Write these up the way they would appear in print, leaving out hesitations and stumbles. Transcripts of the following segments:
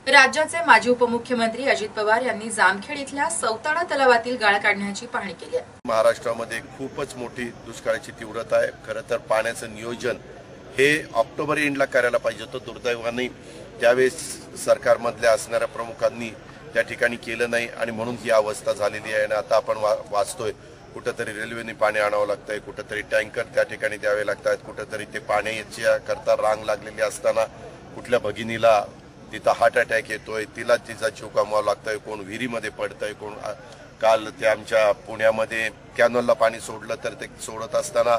राज्याचे माजी उपमुख्यमंत्री अजित पवार यांनी जामखेड इथल्या सौताळा तलावातील गाळ काढण्याची पाहणी केली आहे। महाराष्ट्रामध्ये खूपच मोठी दुष्काळाची तीव्रता आहे। खरं तर पाण्याचं नियोजन हे ऑक्टोबर एंडला करायला पाहिजे होतं। दुर्दैवाने त्यावेळेस सरकारमधल्या असणाऱ्या प्रमुखांनी त्या ठिकाणी केलं नाही आणि म्हणून ही अवस्था झालेली आहे। आणि आता आपण वाचतोय कुठेतरी रेल्वेने पाणी आणावं लागतंय, कुठेतरी टँकर त्या ठिकाणी द्यावे लागतात, कुठेतरी ते पाण्याच्या करता रांग लागलेली असताना कुठल्या भगिनीला तिथं हार्ट अटॅक येतोय, तिला तिचा जीव गमवावा लागतोय, कोण विहिरीमध्ये पडतंय, कोण काल ते आमच्या पुण्यामध्ये कॅनलला पाणी सोडलं तर ते सोडत असताना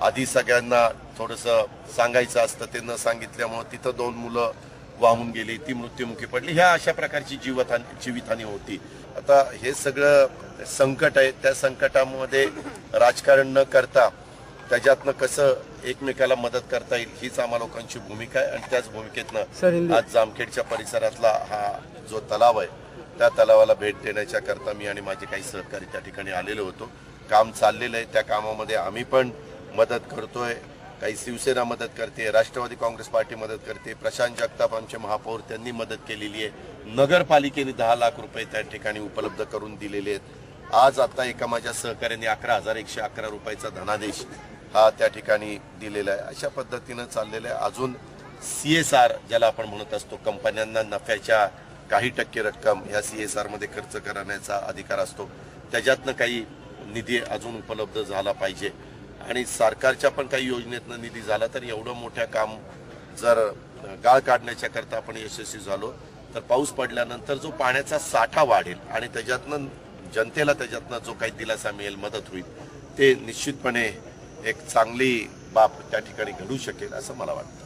आधी सगळ्यांना थोडंसं सांगायचं असतं, ते न सांगितल्यामुळे तिथं 2 मुलं वाहून गेली, ती मृत्युमुखी पडली। ह्या अशा प्रकारची जीवितहानी होती। आता हे सगळं संकट आहे। त्या संकटामध्ये राजकारण न करता त्याच्यातनं कसं एकमेकाला मदत करता येईल हीच आम्हा लोकांची भूमिका आहे। आणि त्याच भूमिकेतनं आज जामखेडच्या परिसरातला हा जो तलाव आहे त्या तलावाला भेट देण्याच्या करता मी आणि माझे काही सहकारी त्या ठिकाणी आलेलो होतो। काम चाललेलं आहे, त्या कामामध्ये आम्ही पण मदत करतोय, काही शिवसेना मदत करते, राष्ट्रवादी काँग्रेस पार्टी मदत करते, प्रशांत जगताप आमचे महापौर त्यांनी मदत केलेली आहे, नगरपालिकेने 10 लाख रुपये त्या ठिकाणी उपलब्ध करून दिलेले आहेत। आज आता एका माझ्या सहकार्याने 11,111 रुपयाचा धनादेश हा त्या ठिकाणी दिलेला आहे। अशा पद्धतीनं चाललेलं आहे। अजून CSR ज्याला आपण म्हणत असतो, कंपन्यांना नफ्याच्या काही टक्के रक्कम ह्या CSR मध्ये खर्च करण्याचा अधिकार असतो, त्याच्यातनं काही निधी अजून उपलब्ध झाला पाहिजे। आणि सरकारच्या पण काही योजनेतनं निधी झाला तर एवढं मोठं काम जर गाळ काढण्याच्या करता आपण यशस्वी झालो तर पाऊस पडल्यानंतर जो पाण्याचा साठा वाढेल आणि त्याच्यातनं जनतेला त्याच्यातनं जो काही दिलासा मिळेल, मदत होईल, ते निश्चितपणे एक चांगली बाब त्या ठिकाणी घडू शकेल असं मला वाटतं।